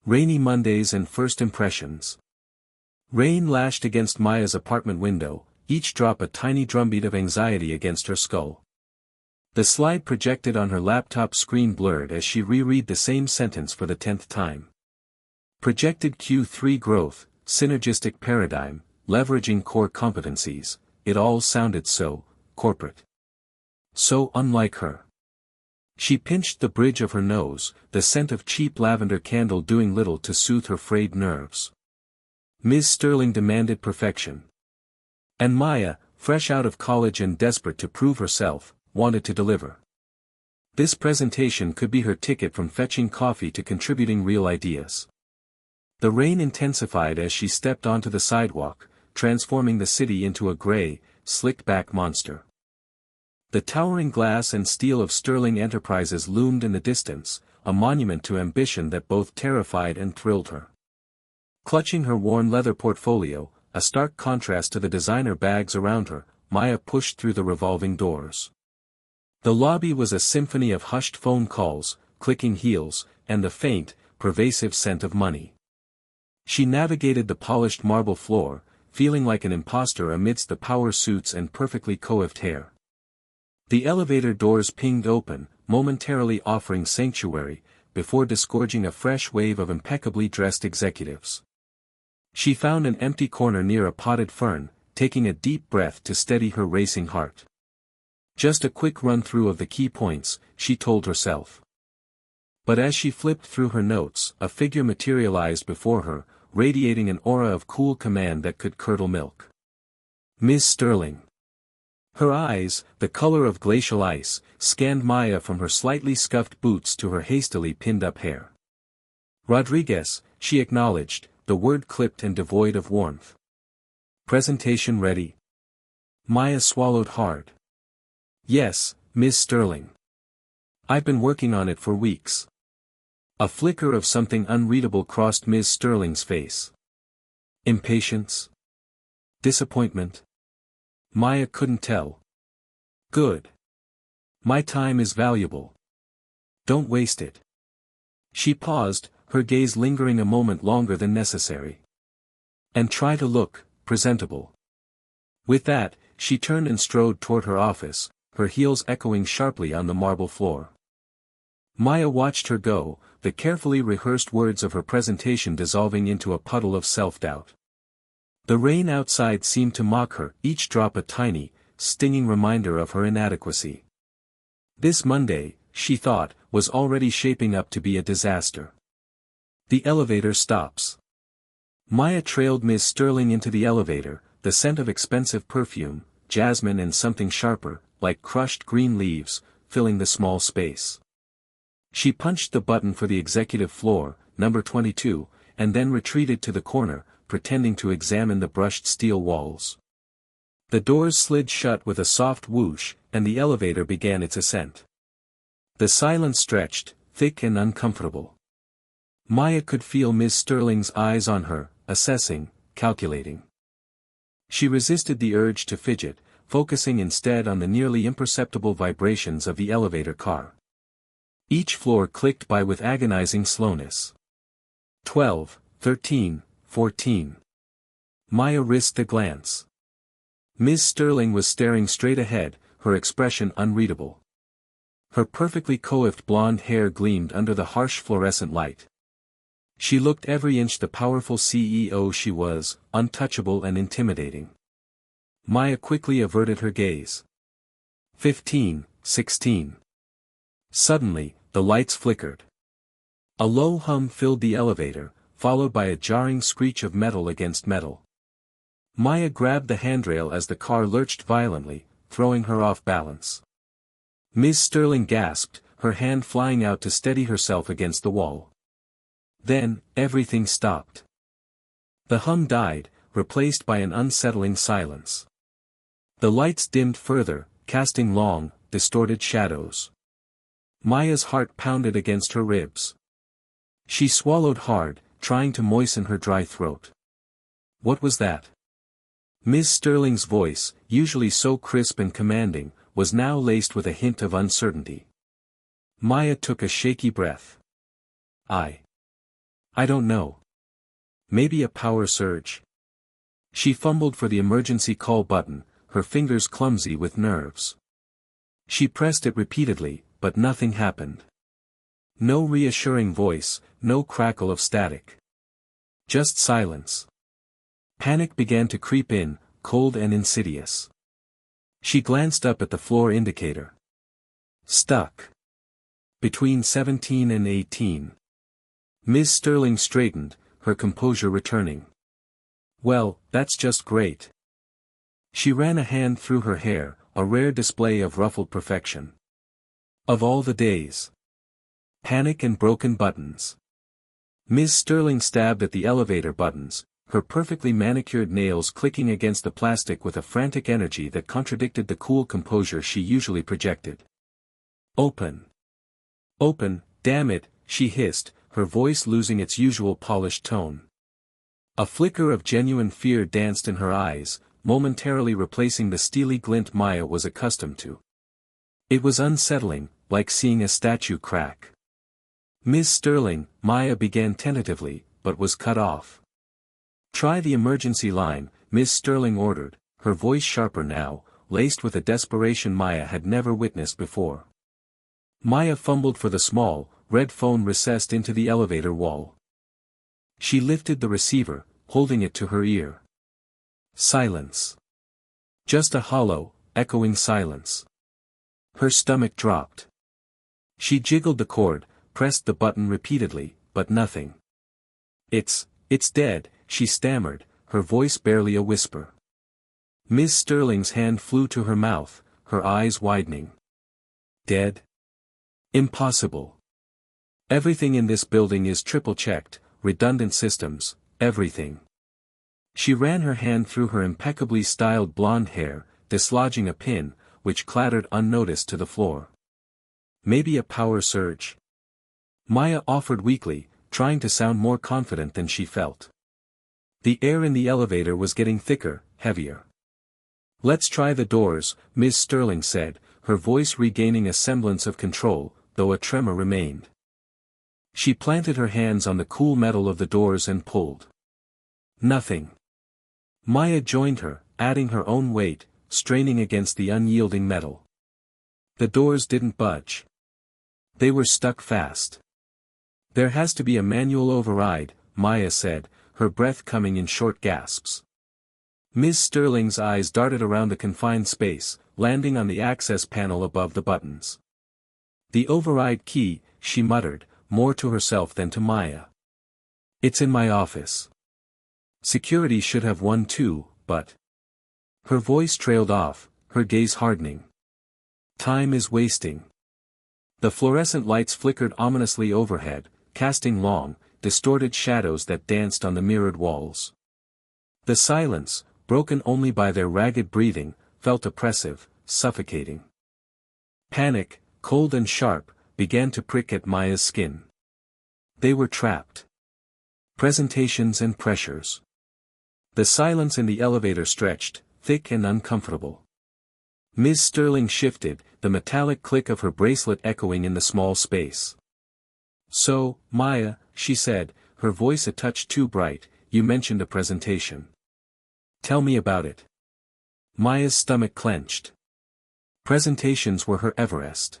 Rainy Mondays and First Impressions. Rain lashed against Maya's apartment window, each drop a tiny drumbeat of anxiety against her skull. The slide projected on her laptop screen blurred as she reread the same sentence for the 10th time. Projected Q3 growth, synergistic paradigm, leveraging core competencies, it all sounded so corporate. So unlike her. She pinched the bridge of her nose, the scent of cheap lavender candle doing little to soothe her frayed nerves. Ms. Sterling demanded perfection. And Maya, fresh out of college and desperate to prove herself, wanted to deliver. This presentation could be her ticket from fetching coffee to contributing real ideas. The rain intensified as she stepped onto the sidewalk, transforming the city into a gray, slicked-back monster. The towering glass and steel of Sterling Enterprises loomed in the distance, a monument to ambition that both terrified and thrilled her. Clutching her worn leather portfolio, a stark contrast to the designer bags around her, Maya pushed through the revolving doors. The lobby was a symphony of hushed phone calls, clicking heels, and the faint, pervasive scent of money. She navigated the polished marble floor, feeling like an imposter amidst the power suits and perfectly coiffed hair. The elevator doors pinged open, momentarily offering sanctuary, before disgorging a fresh wave of impeccably dressed executives. She found an empty corner near a potted fern, taking a deep breath to steady her racing heart. Just a quick run-through of the key points, she told herself. But as she flipped through her notes, a figure materialized before her, radiating an aura of cool command that could curdle milk. Ms. Sterling. Her eyes, the color of glacial ice, scanned Maya from her slightly scuffed boots to her hastily pinned-up hair. Rodriguez, she acknowledged, the word clipped and devoid of warmth. Presentation ready? Maya swallowed hard. Yes, Ms. Sterling. I've been working on it for weeks. A flicker of something unreadable crossed Ms. Sterling's face. Impatience? Disappointment? Maya couldn't tell. Good. My time is valuable. Don't waste it. She paused, her gaze lingering a moment longer than necessary. And try to look presentable. With that, she turned and strode toward her office, her heels echoing sharply on the marble floor. Maya watched her go, the carefully rehearsed words of her presentation dissolving into a puddle of self-doubt. The rain outside seemed to mock her, each drop a tiny, stinging reminder of her inadequacy. This Monday, she thought, was already shaping up to be a disaster. The elevator stops. Maya trailed Ms. Sterling into the elevator, the scent of expensive perfume, jasmine and something sharper, like crushed green leaves, filling the small space. She punched the button for the executive floor, number 22, and then retreated to the corner, pretending to examine the brushed steel walls. The doors slid shut with a soft whoosh, and the elevator began its ascent. The silence stretched, thick and uncomfortable. Maya could feel Ms. Sterling's eyes on her, assessing, calculating. She resisted the urge to fidget, focusing instead on the nearly imperceptible vibrations of the elevator car. Each floor clicked by with agonizing slowness. 12, 13, 14. Maya risked a glance. Ms. Sterling was staring straight ahead, her expression unreadable. Her perfectly coiffed blonde hair gleamed under the harsh fluorescent light. She looked every inch the powerful CEO she was, untouchable and intimidating. Maya quickly averted her gaze. 15, 16. Suddenly, the lights flickered. A low hum filled the elevator, followed by a jarring screech of metal against metal. Maya grabbed the handrail as the car lurched violently, throwing her off balance. Ms. Sterling gasped, her hand flying out to steady herself against the wall. Then, everything stopped. The hum died, replaced by an unsettling silence. The lights dimmed further, casting long, distorted shadows. Maya's heart pounded against her ribs. She swallowed hard, trying to moisten her dry throat. What was that? Ms. Sterling's voice, usually so crisp and commanding, was now laced with a hint of uncertainty. Maya took a shaky breath. I don't know. Maybe a power surge. She fumbled for the emergency call button, her fingers clumsy with nerves. She pressed it repeatedly, but nothing happened. No reassuring voice, no crackle of static. Just silence. Panic began to creep in, cold and insidious. She glanced up at the floor indicator. Stuck. Between 17 and 18. Ms. Sterling straightened, her composure returning. Well, that's just great. She ran a hand through her hair, a rare display of ruffled perfection. Of all the days. Panic and broken buttons. Ms. Sterling stabbed at the elevator buttons, her perfectly manicured nails clicking against the plastic with a frantic energy that contradicted the cool composure she usually projected. Open. Open, damn it, she hissed, her voice losing its usual polished tone. A flicker of genuine fear danced in her eyes, momentarily replacing the steely glint Maya was accustomed to. It was unsettling, like seeing a statue crack. Ms. Sterling, Maya began tentatively, but was cut off. Try the emergency line, Ms. Sterling ordered, her voice sharper now, laced with a desperation Maya had never witnessed before. Maya fumbled for the small, red phone recessed into the elevator wall. She lifted the receiver, holding it to her ear. Silence. Just a hollow, echoing silence. Her stomach dropped. She jiggled the cord, pressed the button repeatedly, but nothing. It's dead, she stammered, her voice barely a whisper. Ms. Sterling's hand flew to her mouth, her eyes widening. Dead? Impossible. Everything in this building is triple-checked, redundant systems, everything. She ran her hand through her impeccably styled blonde hair, dislodging a pin, which clattered unnoticed to the floor. Maybe a power surge. Maya offered weakly, trying to sound more confident than she felt. The air in the elevator was getting thicker, heavier. Let's try the doors, Ms. Sterling said, her voice regaining a semblance of control, though a tremor remained. She planted her hands on the cool metal of the doors and pulled. Nothing. Maya joined her, adding her own weight, straining against the unyielding metal. The doors didn't budge. They were stuck fast. There has to be a manual override, Maya said, her breath coming in short gasps. Ms. Sterling's eyes darted around the confined space, landing on the access panel above the buttons. The override key, she muttered, more to herself than to Maya. It's in my office. Security should have one too, but... Her voice trailed off, her gaze hardening. Time is wasting. The fluorescent lights flickered ominously overhead, casting long, distorted shadows that danced on the mirrored walls. The silence, broken only by their ragged breathing, felt oppressive, suffocating. Panic, cold and sharp, began to prick at Maya's skin. They were trapped. Presentations and pressures. The silence in the elevator stretched, thick and uncomfortable. Ms. Sterling shifted, the metallic click of her bracelet echoing in the small space. So, Maya, she said, her voice a touch too bright, you mentioned a presentation. Tell me about it. Maya's stomach clenched. Presentations were her Everest.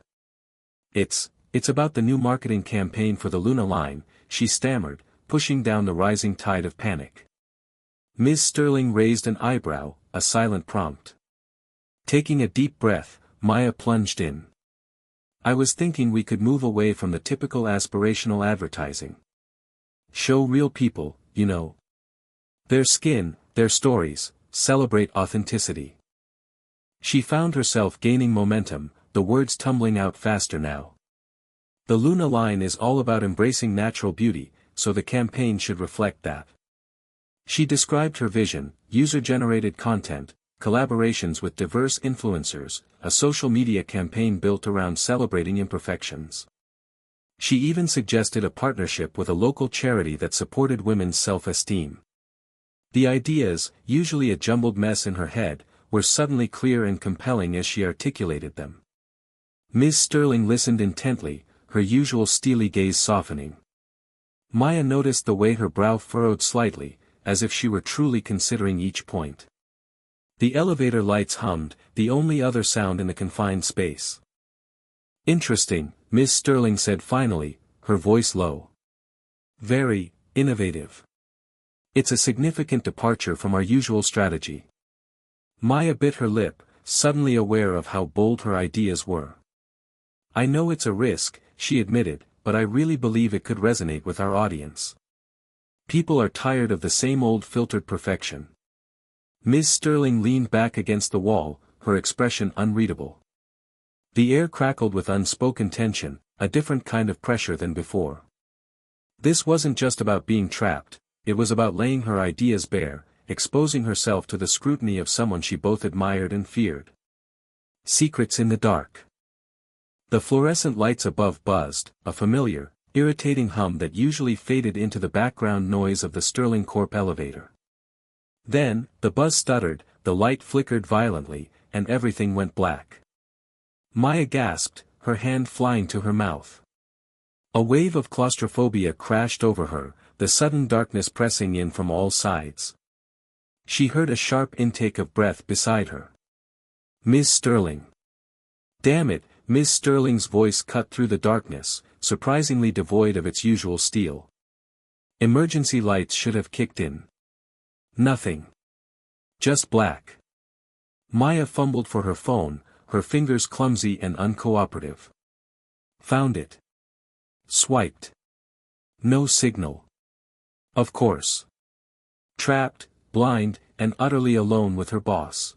It's about the new marketing campaign for the Luna line, she stammered, pushing down the rising tide of panic. Ms. Sterling raised an eyebrow, a silent prompt. Taking a deep breath, Maya plunged in. I was thinking we could move away from the typical aspirational advertising. Show real people, you know. Their skin, their stories, celebrate authenticity. She found herself gaining momentum, the words tumbling out faster now. The Luna line is all about embracing natural beauty, so the campaign should reflect that. She described her vision, user-generated content, collaborations with diverse influencers, a social media campaign built around celebrating imperfections. She even suggested a partnership with a local charity that supported women's self-esteem. The ideas, usually a jumbled mess in her head, were suddenly clear and compelling as she articulated them. Ms. Sterling listened intently, her usual steely gaze softening. Maya noticed the way her brow furrowed slightly, as if she were truly considering each point. The elevator lights hummed, the only other sound in the confined space. "Interesting," Miss Sterling said finally, her voice low. "Very innovative. It's a significant departure from our usual strategy." Maya bit her lip, suddenly aware of how bold her ideas were. "I know it's a risk," she admitted, "but I really believe it could resonate with our audience. People are tired of the same old filtered perfection." Ms. Sterling leaned back against the wall, her expression unreadable. The air crackled with unspoken tension, a different kind of pressure than before. This wasn't just about being trapped, it was about laying her ideas bare, exposing herself to the scrutiny of someone she both admired and feared. Secrets in the dark. The fluorescent lights above buzzed, a familiar, irritating hum that usually faded into the background noise of the Sterling Corp elevator. Then, the buzz stuttered, the light flickered violently, and everything went black. Maya gasped, her hand flying to her mouth. A wave of claustrophobia crashed over her, the sudden darkness pressing in from all sides. She heard a sharp intake of breath beside her. "Ms. Sterling." "Damn it," Ms. Sterling's voice cut through the darkness, surprisingly devoid of its usual steel. Emergency lights should have kicked in. Nothing. Just black. Maya fumbled for her phone, her fingers clumsy and uncooperative. Found it. Swiped. No signal. Of course. Trapped, blind, and utterly alone with her boss.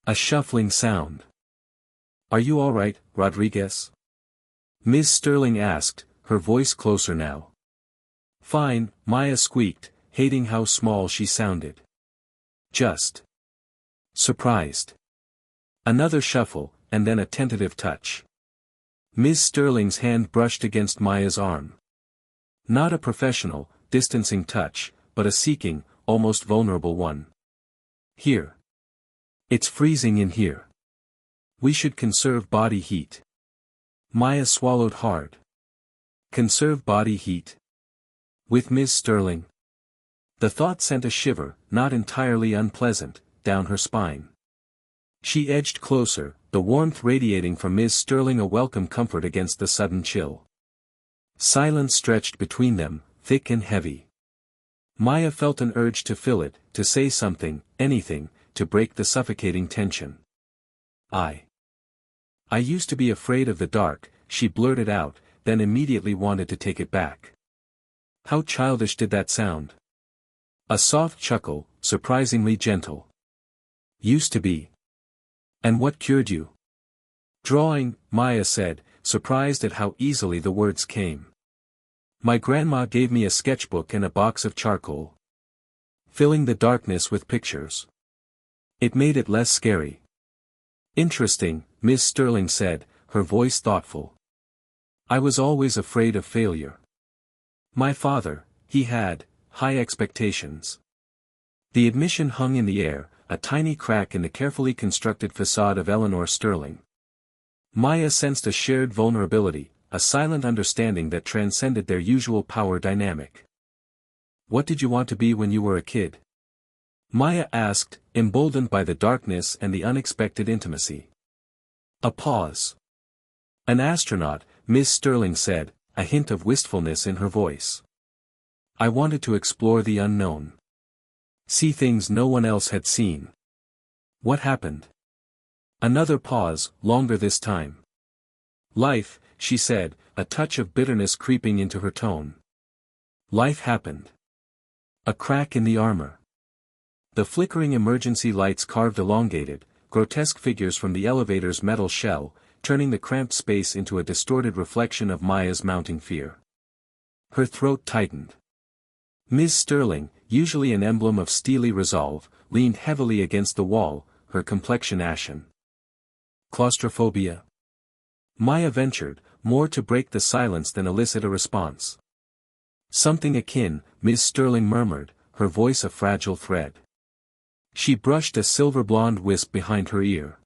A shuffling sound. "Are you all right, Rodriguez?" Ms. Sterling asked, her voice closer now. "Fine," Maya squeaked, hating how small she sounded. "Just surprised." Another shuffle, and then a tentative touch. Ms. Sterling's hand brushed against Maya's arm. Not a professional, distancing touch, but a seeking, almost vulnerable one. "Here. It's freezing in here. We should conserve body heat." Maya swallowed hard. Conserve body heat? With Ms. Sterling? The thought sent a shiver, not entirely unpleasant, down her spine. She edged closer, the warmth radiating from Ms. Sterling a welcome comfort against the sudden chill. Silence stretched between them, thick and heavy. Maya felt an urge to fill it, to say something, anything, to break the suffocating tension. I used to be afraid of the dark," she blurted out, then immediately wanted to take it back. How childish did that sound? A soft chuckle, surprisingly gentle. "Used to be. And what cured you?" "Drawing," Maya said, surprised at how easily the words came. "My grandma gave me a sketchbook and a box of charcoal. Filling the darkness with pictures. It made it less scary." "Interesting," Miss Sterling said, her voice thoughtful. "I was always afraid of failure. My father, he had high expectations." The admission hung in the air, a tiny crack in the carefully constructed facade of Eleanor Sterling. Maya sensed a shared vulnerability, a silent understanding that transcended their usual power dynamic. "What did you want to be when you were a kid?" Maya asked, emboldened by the darkness and the unexpected intimacy. A pause. "An astronaut," Miss Sterling said, a hint of wistfulness in her voice. "I wanted to explore the unknown. See things no one else had seen." "What happened?" Another pause, longer this time. "Life," she said, a touch of bitterness creeping into her tone. "Life happened. A crack in the armor." The flickering emergency lights carved elongated, grotesque figures from the elevator's metal shell, turning the cramped space into a distorted reflection of Maya's mounting fear. Her throat tightened. Ms. Sterling, usually an emblem of steely resolve, leaned heavily against the wall, her complexion ashen. "Claustrophobia?" Maya ventured, more to break the silence than elicit a response. "Something akin," Ms. Sterling murmured, her voice a fragile thread. She brushed a silver blonde wisp behind her ear.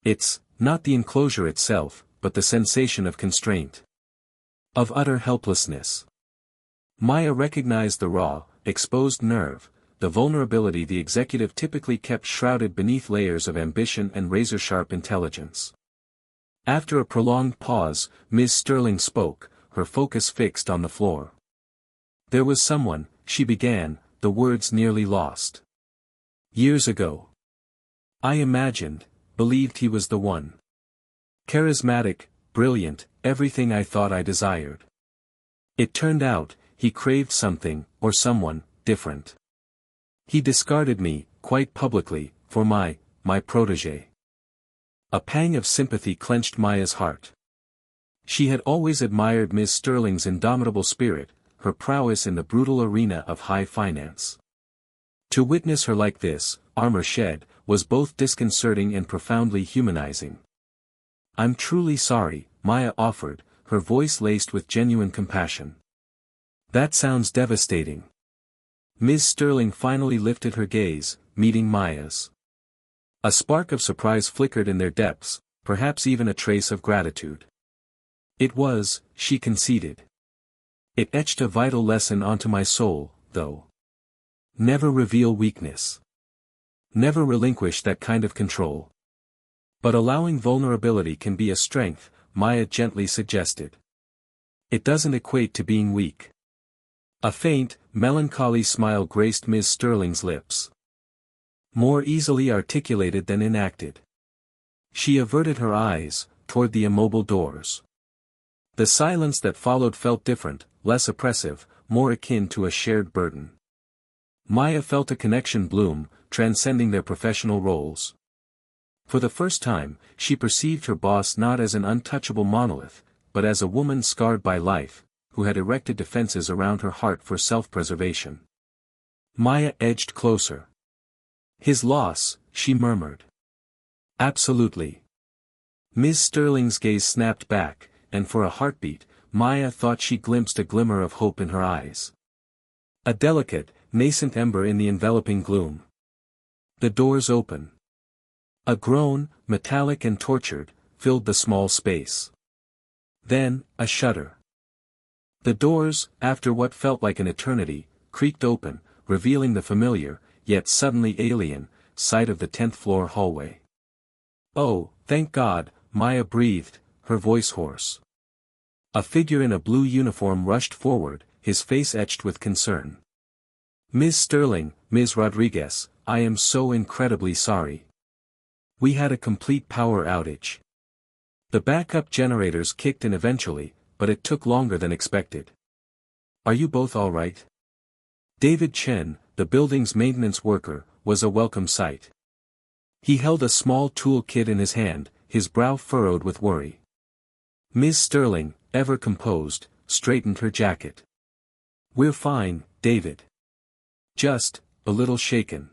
"It's not the enclosure itself, but the sensation of constraint. Of utter helplessness. Maya recognized the raw, exposed nerve, the vulnerability the executive typically kept shrouded beneath layers of ambition and razor-sharp intelligence. After a prolonged pause, Ms. Sterling spoke, her focus fixed on the floor. "There was someone," she began, the words nearly lost. "Years ago. I imagined, believed he was the one. Charismatic, brilliant, everything I thought I desired. It turned out, he craved something, or someone, different. He discarded me, quite publicly, for my protégé." A pang of sympathy clenched Maya's heart. She had always admired Ms. Sterling's indomitable spirit, her prowess in the brutal arena of high finance. To witness her like this, armor shed, was both disconcerting and profoundly humanizing. "I'm truly sorry," Maya offered, her voice laced with genuine compassion. "That sounds devastating." Ms. Sterling finally lifted her gaze, meeting Maya's. A spark of surprise flickered in their depths, perhaps even a trace of gratitude. "It was," she conceded. "It etched a vital lesson onto my soul, though. Never reveal weakness. Never relinquish that kind of control." "But allowing vulnerability can be a strength," Maya gently suggested. "It doesn't equate to being weak." A faint, melancholy smile graced Ms. Sterling's lips. More easily articulated than enacted. She averted her eyes, toward the immobile doors. The silence that followed felt different, less oppressive, more akin to a shared burden. Maya felt a connection bloom, transcending their professional roles. For the first time, she perceived her boss not as an untouchable monolith, but as a woman scarred by life, who had erected defenses around her heart for self-preservation. Maya edged closer. "His loss," she murmured. "Absolutely." Ms. Sterling's gaze snapped back, and for a heartbeat, Maya thought she glimpsed a glimmer of hope in her eyes. A delicate, nascent ember in the enveloping gloom. The doors open. A groan, metallic and tortured, filled the small space. Then, a shudder. The doors, after what felt like an eternity, creaked open, revealing the familiar, yet suddenly alien, sight of the 10th-floor hallway. "Oh, thank God," Maya breathed, her voice hoarse. A figure in a blue uniform rushed forward, his face etched with concern. "Ms. Sterling, Ms. Rodriguez, I am so incredibly sorry. We had a complete power outage. The backup generators kicked in eventually, but it took longer than expected. Are you both all right?" David Chen, the building's maintenance worker, was a welcome sight. He held a small tool kit in his hand, his brow furrowed with worry. Ms. Sterling, ever composed, straightened her jacket. "We're fine, David. Just, a little shaken."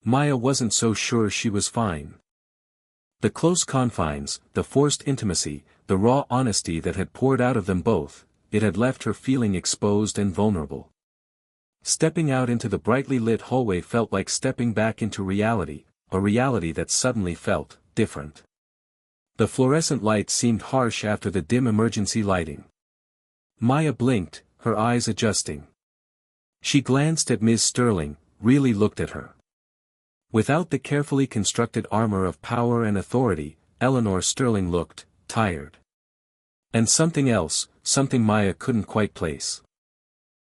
Maya wasn't so sure she was fine. The close confines, the forced intimacy, the raw honesty that had poured out of them both, it had left her feeling exposed and vulnerable. Stepping out into the brightly lit hallway felt like stepping back into reality, a reality that suddenly felt different. The fluorescent lights seemed harsh after the dim emergency lighting. Maya blinked, her eyes adjusting. She glanced at Ms. Sterling, really looked at her. Without the carefully constructed armor of power and authority, Eleanor Sterling looked tired. And something else, something Maya couldn't quite place.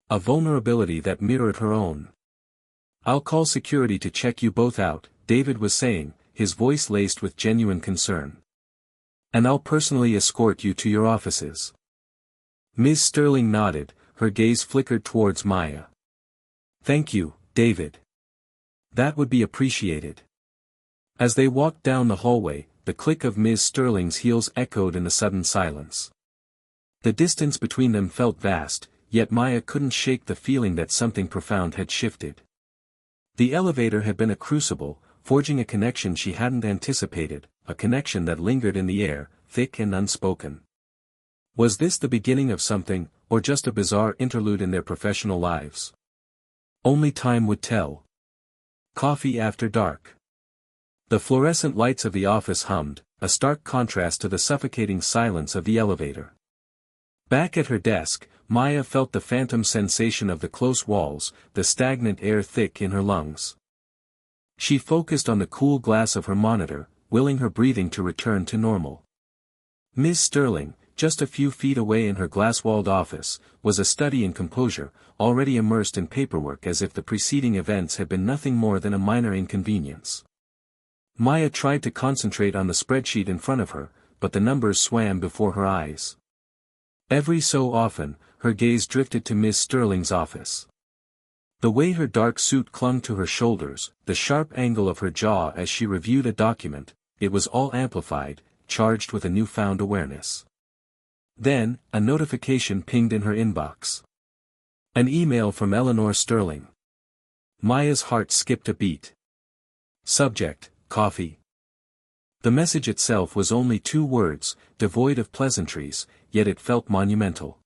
A vulnerability that mirrored her own. "I'll call security to check you both out," David was saying, his voice laced with genuine concern. "And I'll personally escort you to your offices." Ms. Sterling nodded, her gaze flickered towards Maya. "Thank you, David. That would be appreciated." As they walked down the hallway, the click of Ms. Sterling's heels echoed in the sudden silence. The distance between them felt vast, yet Maya couldn't shake the feeling that something profound had shifted. The elevator had been a crucible, forging a connection she hadn't anticipated, a connection that lingered in the air, thick and unspoken. Was this the beginning of something, or just a bizarre interlude in their professional lives? Only time would tell. Coffee after dark. The fluorescent lights of the office hummed, a stark contrast to the suffocating silence of the elevator. Back at her desk, Maya felt the phantom sensation of the close walls, the stagnant air thick in her lungs. She focused on the cool glass of her monitor, willing her breathing to return to normal. Ms. Sterling, just a few feet away in her glass-walled office, was a study in composure, already immersed in paperwork as if the preceding events had been nothing more than a minor inconvenience. Maya tried to concentrate on the spreadsheet in front of her, but the numbers swam before her eyes. Every so often, her gaze drifted to Ms. Sterling's office. The way her dark suit clung to her shoulders, the sharp angle of her jaw as she reviewed a document, it was all amplified, charged with a newfound awareness. Then, a notification pinged in her inbox. An email from Eleanor Sterling. Maya's heart skipped a beat. Subject, coffee. The message itself was only 2 words, devoid of pleasantries, yet it felt monumental.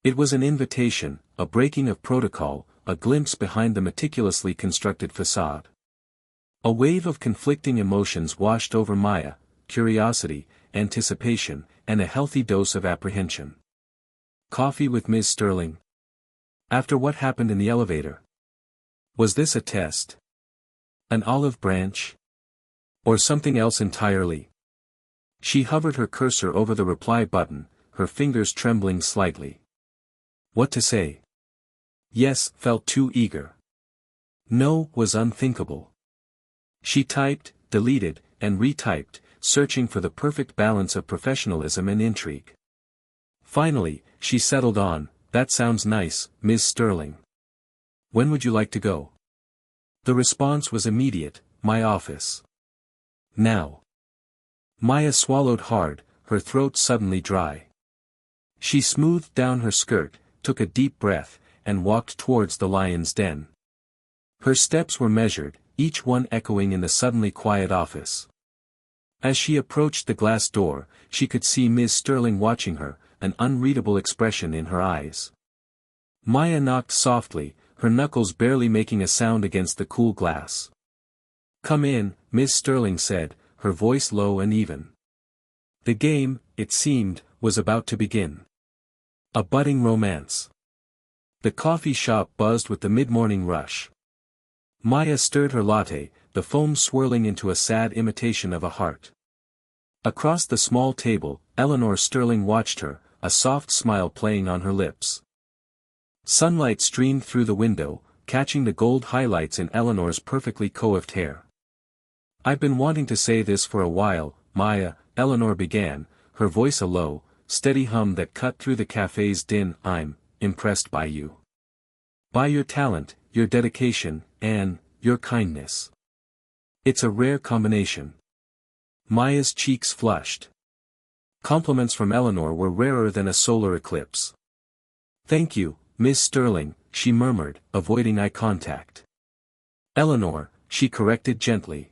It was an invitation, a breaking of protocol, a glimpse behind the meticulously constructed facade. A wave of conflicting emotions washed over Maya, curiosity, anticipation, and a healthy dose of apprehension. Coffee with Ms. Sterling? After what happened in the elevator? Was this a test? An olive branch? Or something else entirely? She hovered her cursor over the reply button, her fingers trembling slightly. What to say? Yes felt too eager. No was unthinkable. She typed, deleted, and retyped, searching for the perfect balance of professionalism and intrigue. Finally, she settled on, that sounds nice, Ms. Sterling. When would you like to go? The response was immediate, my office. Now. Maya swallowed hard, her throat suddenly dry. She smoothed down her skirt, took a deep breath, and walked towards the lion's den. Her steps were measured, each one echoing in the suddenly quiet office. As she approached the glass door, she could see Ms. Sterling watching her, an unreadable expression in her eyes. Maya knocked softly, her knuckles barely making a sound against the cool glass. Come in, Ms. Sterling said, her voice low and even. The game, it seemed, was about to begin. A budding romance. The coffee shop buzzed with the mid-morning rush. Maya stirred her latte, the foam swirling into a sad imitation of a heart. Across the small table, Eleanor Sterling watched her, a soft smile playing on her lips. Sunlight streamed through the window, catching the gold highlights in Eleanor's perfectly coiffed hair. I've been wanting to say this for a while, Maya, Eleanor began, her voice a low, steady hum that cut through the cafe's din. I'm impressed by you. By your talent, your dedication, and your kindness. It's a rare combination. Maya's cheeks flushed. Compliments from Eleanor were rarer than a solar eclipse. Thank you, Miss Sterling, she murmured, avoiding eye contact. Eleanor, she corrected gently.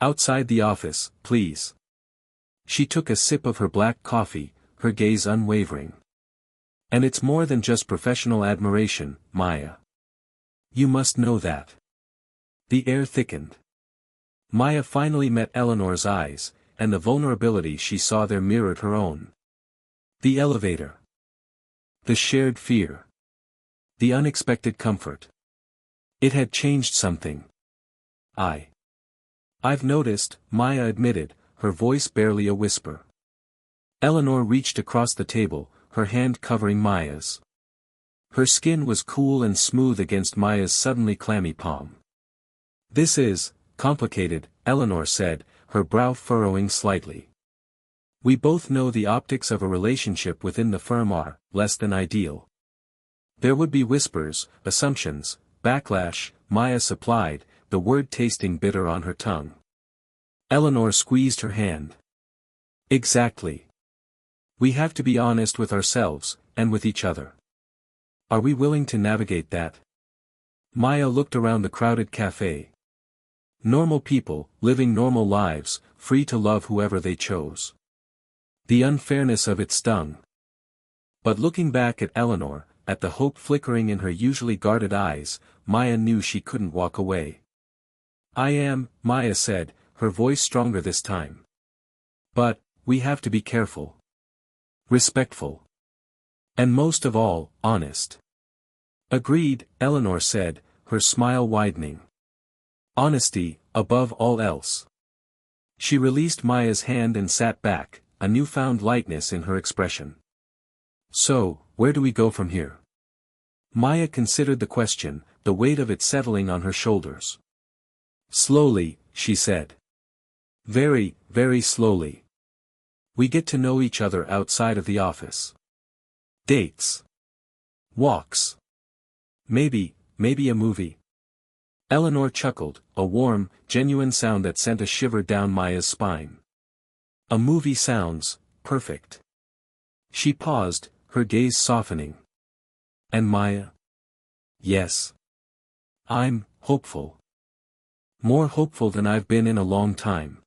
Outside the office, please. She took a sip of her black coffee, her gaze unwavering. And it's more than just professional admiration, Maya. You must know that. The air thickened. Maya finally met Eleanor's eyes, and the vulnerability she saw there mirrored her own. The elevator. The shared fear. The unexpected comfort. It had changed something. I've noticed, Maya admitted, her voice barely a whisper. Eleanor reached across the table, her hand covering Maya's. Her skin was cool and smooth against Maya's suddenly clammy palm. This is complicated, Eleanor said, her brow furrowing slightly. We both know the optics of a relationship within the firm are less than ideal. There would be whispers, assumptions, backlash, Maya supplied, the word tasting bitter on her tongue. Eleanor squeezed her hand. Exactly. We have to be honest with ourselves, and with each other. Are we willing to navigate that? Maya looked around the crowded cafe. Normal people, living normal lives, free to love whoever they chose. The unfairness of it stung. But looking back at Eleanor, at the hope flickering in her usually guarded eyes, Maya knew she couldn't walk away. I am, Maya said, her voice stronger this time. But, we have to be careful. Respectful. And most of all, honest. Agreed, Eleanor said, her smile widening. Honesty, above all else. She released Maya's hand and sat back, a newfound lightness in her expression. So, where do we go from here? Maya considered the question, the weight of it settling on her shoulders. Slowly, she said. Very, very slowly. We get to know each other outside of the office. Dates. Walks. Maybe a movie. Eleanor chuckled, a warm, genuine sound that sent a shiver down Maya's spine. A movie sounds perfect. She paused, her gaze softening. And Maya? Yes. I'm hopeful. More hopeful than I've been in a long time.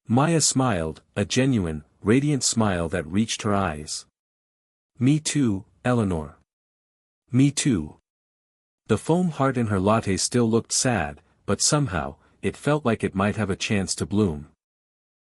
Maya smiled, a genuine, radiant smile that reached her eyes. Me too, Eleanor. Me too. The foam heart in her latte still looked sad, but somehow, it felt like it might have a chance to bloom.